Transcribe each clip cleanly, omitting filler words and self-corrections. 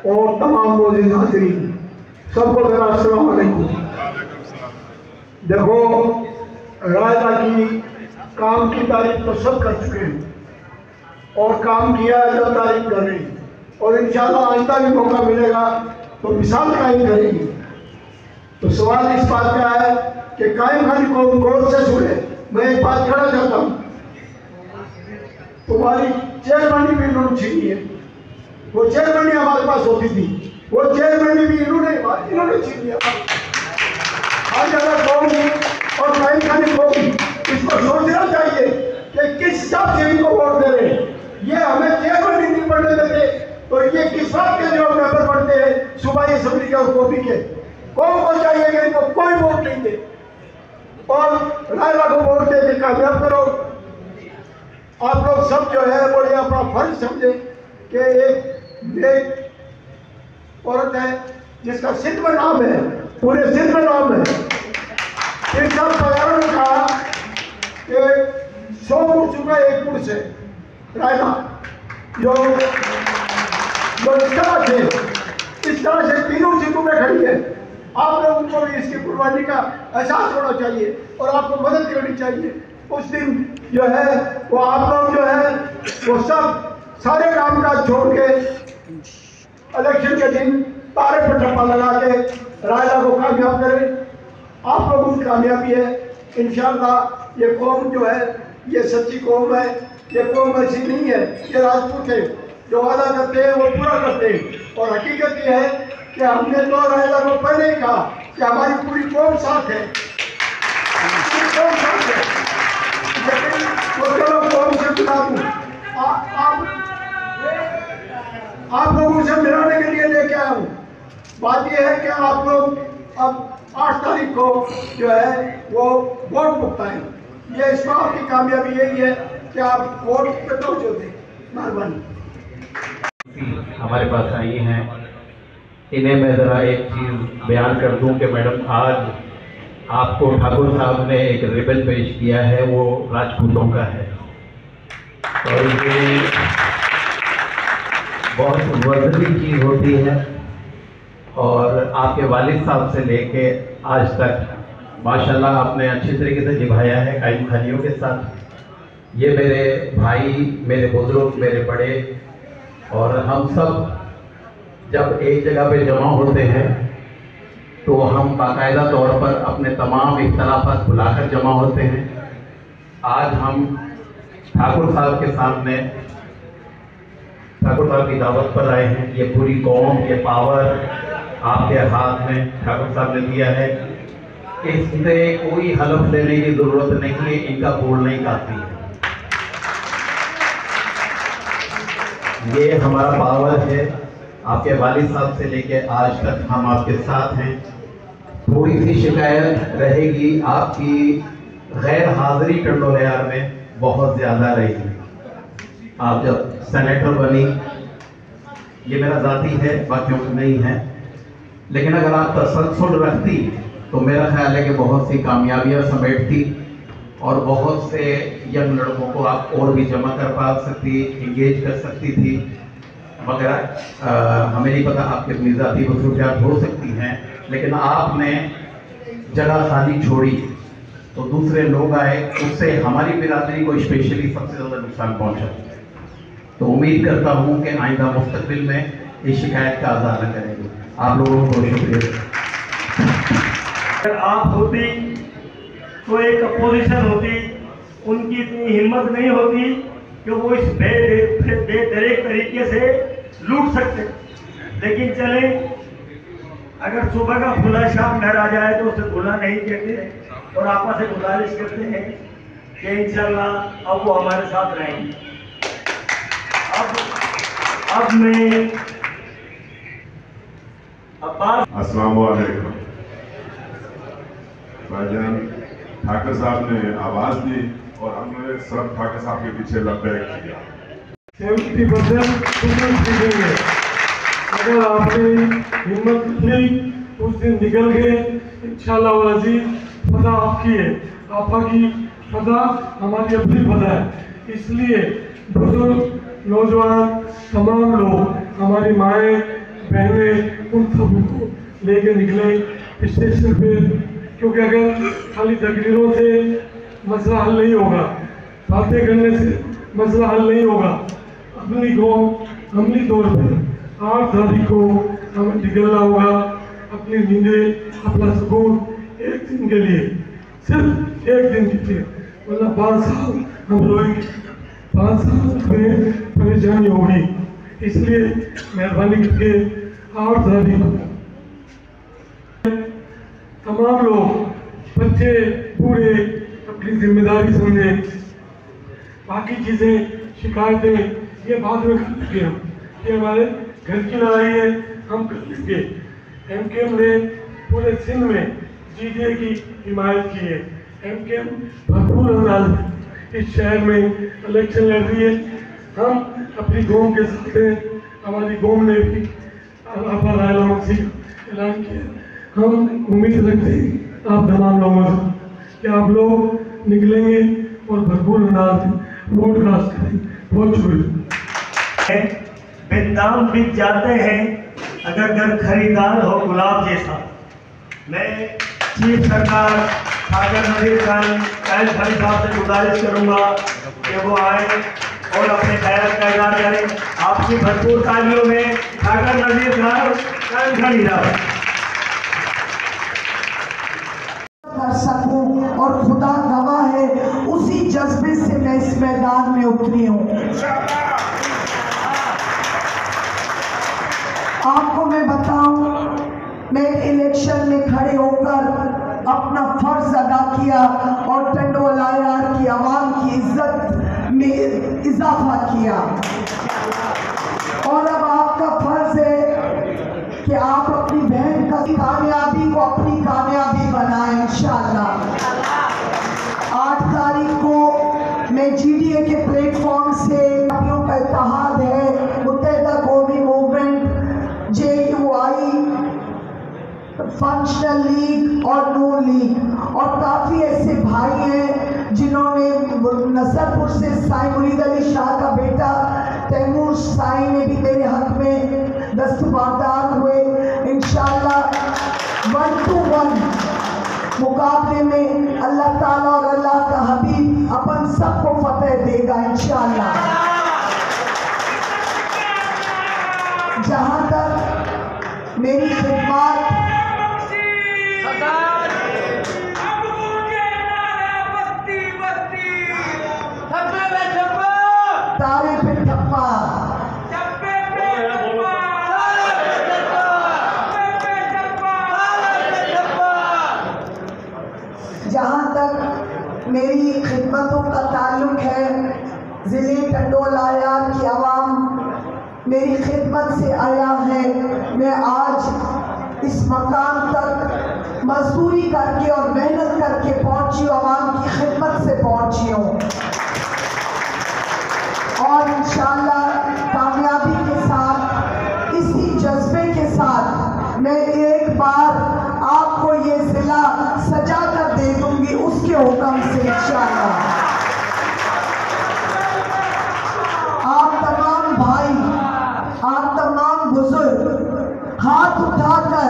और तमाम मोअज़्ज़िज़ हाज़रीन, सबको मेरा अस्सलाम वालेकुम। देखो, रायदा की काम की तारीफ तो सब कर चुके हैं और काम किया है, जब तारीफ कर रही और इंशाअल्लाह आइंदा भी मौका मिलेगा तो मिसाल कायम करेंगे। तो सवाल इस बात का है कि कायम खानी को गौर से सुने। मैं एक बात कहना चाहता हूँ, तुम्हारी चेयरमैनी भी इन्होंने छीनी है। वो चेयरमैनी हमारे पास होती थी, वो चेयरमैनी भी इन्होंने छीन लिया। आज अगर कौन और कायम खानी को इसको सोचना चाहिए कि किस हिसाब से इनको वोट दे रहे हैं। ये हमें चेयरमैनी नहीं पढ़ने देते तो ये किस बात के जो पेपर पढ़ते हैं सूबाई असेंबली के और कॉपी के। कौन को चाहिए कि इनको कोई वोट नहीं दे और रायला को वोट दे के कामयाब करो। आप लोग सब जो है वो ये अपना फर्ज समझे कि एक नेक औरत है जिसका सिंध में नाम है, पूरे सिंध में नाम है। इन सब बयानों ने कहा कि 100 पुरुषों का एक पुरुष है रायना, जो इस तरह से तीनों सीटों में खड़ी है। आप लोगों को भी इसकी कुर्बानी का एहसास होना चाहिए और आपको मदद करनी चाहिए। उस दिन जो है वो आप लोग जो है वो सब सारे काम काज छोड़ के इलेक्शन के दिन तारे पर ठप्पा लगा के रायला को कामयाब करें। आप लोगों की कामयाबी है इंशाअल्लाह। ये कौम जो है ये सच्ची कौम है, ये कौम ऐसी नहीं है। ये राजपूत है, जो वादा करते हैं वो पूरा करते हैं। और हकीकत ये है कि हमने तो रायला को पहले ही कहा कि हमारी पूरी कौम साथ है, पूरी कौम साथ है। लेकिन वो चलो कौम से बुला दूँ, आप लोगों से मिलाने के लिए लेके आया हूँ। बात यह है कि आप लोग अब 8 तारीख को जो है वो वोट भुगताएं। ये इस बात की कामयाबी यही है कि आप वोट पे तवज्जो दें। मेहरबानी। हमारे पास आई हैं, इन्हें मैं ज़रा एक चीज़ बयान कर दूं कि मैडम आज आपको ठाकुर साहब ने एक रिबन पेश किया है, वो राजपूतों का है और ये बहुत वज़नी चीज़ होती है। और आपके वालिद साहब से लेके आज तक माशाल्लाह आपने अच्छी तरीके से निभाया है कायम खानियों के साथ। ये मेरे भाई, मेरे बुजुर्ग, मेरे बड़े और हम सब जब एक जगह पे जमा होते हैं तो हम बाकायदा तौर पर अपने तमाम इख्तलाफात भुलाकर जमा होते हैं। आज हम ठाकुर साहब के सामने ठाकुर साहब की दावत पर आए हैं। ये पूरी कौम, ये पावर आपके हाथ में ठाकुर साहब ने दिया है। इससे कोई हलफ देने की जरूरत नहीं है, इनका बोलना ही काफी है। ये हमारा पावर है। आपके वालिद साहब से लेके आज तक हम आपके साथ हैं। थोड़ी सी शिकायत रहेगी, आपकी गैर हाजिरी टंडोलियार में बहुत ज़्यादा रहेगी। आप जब सेनेटर बनी, ये मेरा ज़ाती है, बाकियों को नहीं है, लेकिन अगर आप तसल्सल रखती तो मेरा ख्याल है कि बहुत सी कामयाबियाँ समेटती और बहुत से यंग लड़कों को आप और भी जमा कर पा सकती, इंगेज कर सकती थी। मगर हमें नहीं पता आपके अपनी ज़ाती मसरूफियात हो सकती हैं, लेकिन आपने जगह खाली छोड़ी तो दूसरे लोग आए, उससे हमारी बिरादरी को स्पेशली सबसे ज़्यादा नुकसान पहुंचा। तो उम्मीद करता हूं कि आइंदा मुस्तकबिल में इस शिकायत का आज़ाद न करेंगे। आप लोगों को शुक्रिया। अगर आप होती तो एक अपोजिशन होती, उनकी इतनी हिम्मत नहीं होती कि वो इस बेदरेक तरीके से लूट सकते। लेकिन चले, अगर सुबह का खुला शाम घर आ जाए तो उसे खुला नहीं कहते और आपस से गुजारिश करते हैं कि इंशाल्लाह अब वो हमारे साथ रहेंगे। अब मैं अस्सलाम वालेकुम। भाईजान ठाकर साहब ने आवाज़ दी और हमने सब ठाकर साहब के पीछे लब्बैक किया। 70% सीखेंगे। अगर आपने हिम्मत की उस दिन निकल गए, इंशाअल्लाह वल अज़ीज़ फदा आपकी है, आपकी फदा हमारी अपनी फदा है। इसलिए बुजुर्ग नौजवान तमाम लोग, हमारी माएँ बहनें, उन सबको लेके निकले स्टेशन पे, क्योंकि अगर खाली तकरीरों से मसला हल नहीं होगा, बातें करने से मसला हल नहीं होगा। अपनी कौम अमली तौर पर 8 तारीख को हमें निकलना होगा, अपनी नींदें, अपना सुकून एक दिन के लिए, सिर्फ एक दिन के लिए, वरना 5 साल हम रोएंगे, 5 साल में परेशानी होगी। इसलिए मेहरबानी करके 8 तारीख को तमाम लोग, बच्चे बूढ़े, अपनी जिम्मेदारी समझें। बाकी चीज़ें, शिकायतें ये बाद में कर लेंगे हम, ये हमारे घर की लड़ाई है, हम कर लेंगे। MKM ने पूरे सिंध में GDA की हिमायत की है। MKM भरपूर अंदाज में इस शहर में इलेक्शन लड़ रही है। हम अपनी कौम के साथ हैं, हमारी कौम ने भी आपा ऐलान किया। हम उम्मीद रखते हैं आप तमाम लोगों से कि आप लोग निकलेंगे और भरपूर अंदाज में वोट कास्ट करेंगे। बहुत शुक्रिया। बिंदाम बिक जाते हैं अगर घर खरीदार हो गुलाब जैसा। मैं चीफ सरकार ठाकर नजीर खान साहब से गुजारिश करूंगा कि वो आए और अपने क़यादत का इज़हार करें। आपकी भरपूर तालियों में ठाकर नजीर खान कर सकूं, और खुदा गवाह है उसी जज्बे से मैं इस मैदान में उतरी हूँ। आपको मैं बताऊं, मैं इलेक्शन में खड़े होकर अपना फर्ज अदा किया और टंडोल आयार की आवाम की इज्जत में इजाफा किया। और अब आपका फर्ज है कि आप अपनी बहन का कामयाबी को अपनी कामयाबी बनाएं इंशाअल्लाह। 8 तारीख को मैं GDA के प्लेटफॉर्म से पार्टियों का इत्तेहाद है, मुत्तहिदा कौमी मूवमेंट, JUI, फंक्शनल लीग और नून लीग, और काफ़ी ऐसे भाई हैं जिन्होंने नसरपुर से साईं मुरीद अली शाह का बेटा तैमूर साईं ने भी मेरे हक में दस्तबरदार हुए। इंशाअल्लाह 1 to 1 मुकाबले में अल्लाह ताला और अल्लाह का हबीब अपन सबको फतेह देगा इंशाअल्लाह। जहाँ तक मेरी खिदमत तारे पे ठप्पा, जहाँ तक मेरी खिदमतों का ताल्लुक है, ज़िले टंडोल आयार की आवाम मेरी खिदमत से आया है। मैं आज इस मकाम तक मजदूरी करके और मेहनत करके पहुँची हूँ, आवाम की खिदमत से पहुँची हूँ, और इंशाअल्लाह कामयाबी के साथ, इसी जज्बे के साथ मैं एक बार आपको ये जिला सजा कर दे दूंगी उसके हुक्म से इंशाअल्लाह। आप तमाम भाई, आप तमाम बुजुर्ग हाथ उठाकर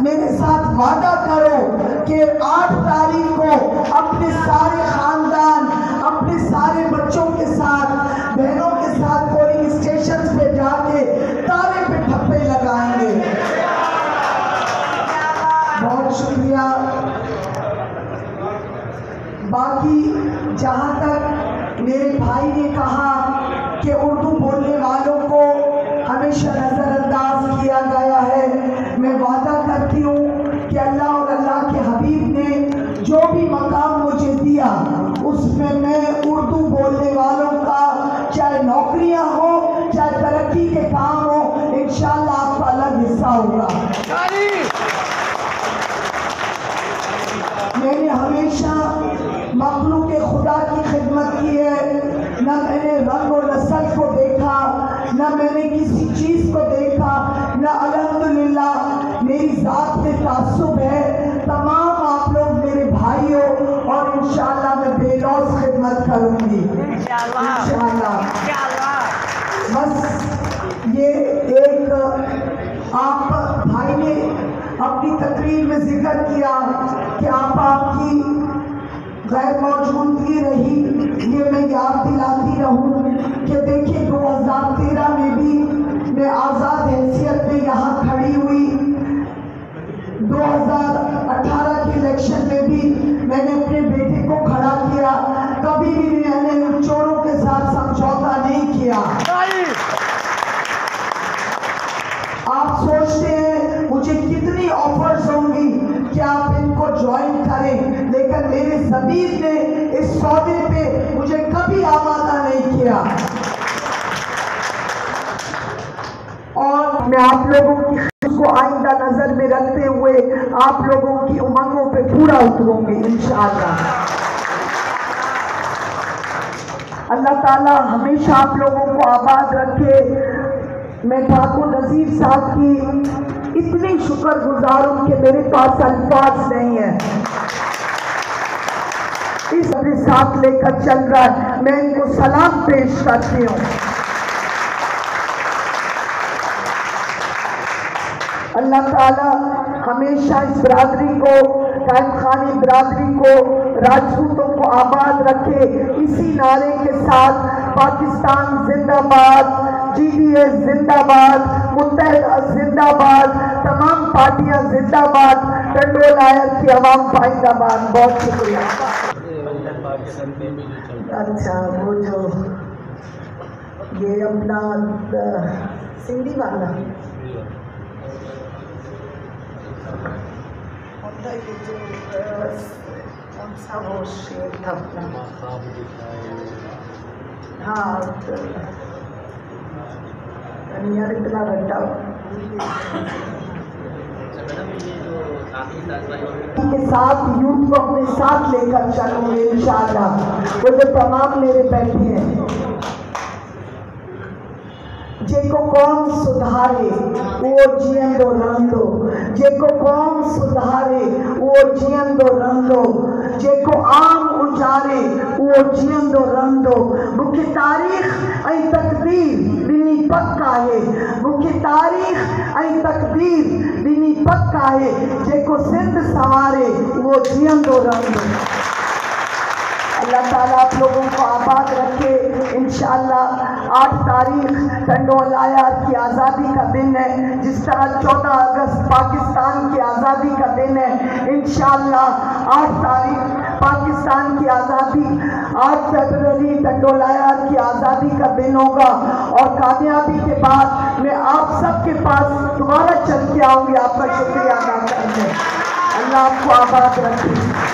मेरे साथ वादा करो कि 8 तारीख को अपने सारे खानदान, अपने सारे बच्चों के साथ, बहनों के साथ पोलिंग स्टेशन पे जाके तारे पे ठप्पे लगाएंगे। बहुत शुक्रिया। बाकी जहाँ तक मेरे भाई ने कहा कि उर्दू बोलने वालों को हमेशा नज़रअंदाज किया गया है, मैं वादा करती हूँ कि अल्लाह और अल्लाह के हबीब ने जो भी मकाम मुझे दिया उसमें मैं उर्दू बोलने वालों का, चाहे नौकरियाँ हो चाहे तरक्की के काम हो, इंशाअल्लाह आपका अलग हिस्सा होगा। मैंने हमेशा मखलूक खुदा की खिदमत की है, न मैंने रंग और नस्ल को देखा, न मैंने किसी चीज़ को देखा, न अल्हम्दुलिल्लाह मेरी ज़ात में तासुब है। तमाम आप लोग मेरे भाई हो और इंशाअल्लाह मैं बेलौस खिदमत करूँगी इंशाअल्लाह। अपनी तकरीर में जिक्र किया कि आपकी गैर मौजूदगी रही, ये मैं याद दिलाती रहूं कि देखिए 2013 में भी मैं आज़ाद हैसियत में यहाँ खड़ी हुई, 2018 के इलेक्शन में भी मैंने अपने बेटे को खड़ा किया, कभी भी मैंने चोरों के साथ समझौता नहीं किया। आप सोचते हैं मुझे कितनी ऑफर्स होंगी कि आप इनको ज्वाइन करें, लेकिन मेरे ज़मीर ने इस सौदे पे मुझे कभी आमादा नहीं किया। और मैं आप लोगों की को आइंदा नजर में रखते हुए आप लोगों की उमंगों पे पूरा उतरूंगी इंशाअल्लाह। अल्लाह ताला हमेशा आप लोगों को आबाद रखे। मैं ठाकुर नजीर साहब की इतनी शुक्रगुजार हूं कि मेरे पास अल्फाज नहीं है। इस अपने साथ लेकर चल रहा है, मैं इनको सलाम पेश करती हूँ। अल्लाह ताला हमेशा इस बरादरी को, कायम खानी बरादरी को, राजपूतों को आबाद रखे। इसी नारे के साथ पाकिस्तान जिंदाबाद, GDS जिंदाबाद, मुत्तहदा जिंदाबाद, तमाम पार्टियां जिंदाबाद, टंडोल आयर की आवाम पाइंदाबाद। बहुत शुक्रिया। अच्छा, वो जो ये अपना सिंधी वाला ये जो कौन सा वो शेर था अपना, हाँ यार इतना रट्टा के साथ यूथ को अपने साथ लेकर चलूंगे इंशाअल्लाह। वो जो तमाम मेरे बैठे हैं, जेको कौन सुधारे वो जीअंदो रहंदो, जेको कौन सुधारे वो जीअंदो रहंदो, जेको आम उजारे वो जीअंदो रहंदो। मूंखे तारीख़ ऐं तक़दीर ॾिनी पक आहे, मूंखे तारीख़ ऐं तक़दीर ॾिनी पक आहे, जेको सिंध संवारे वो जीअंदो रहंदो। अल्लाह ताला आप लोगों को आबाद रखे इंशाअल्लाह। 8 तारीख टंडोल आयर की आज़ादी का दिन है, जिस तरह 14 अगस्त पाकिस्तान की आज़ादी का दिन है। इंशाअल्लाह 8 तारीख पाकिस्तान की आज़ादी, 8 फरवरी टंडोल आयर की आज़ादी का दिन होगा। और कामयाबी के बाद मैं आप सबके पास दोबारा चल के आऊँगी आपका शुक्रिया अदा करने। अल्लाह आपको आबाद रखे।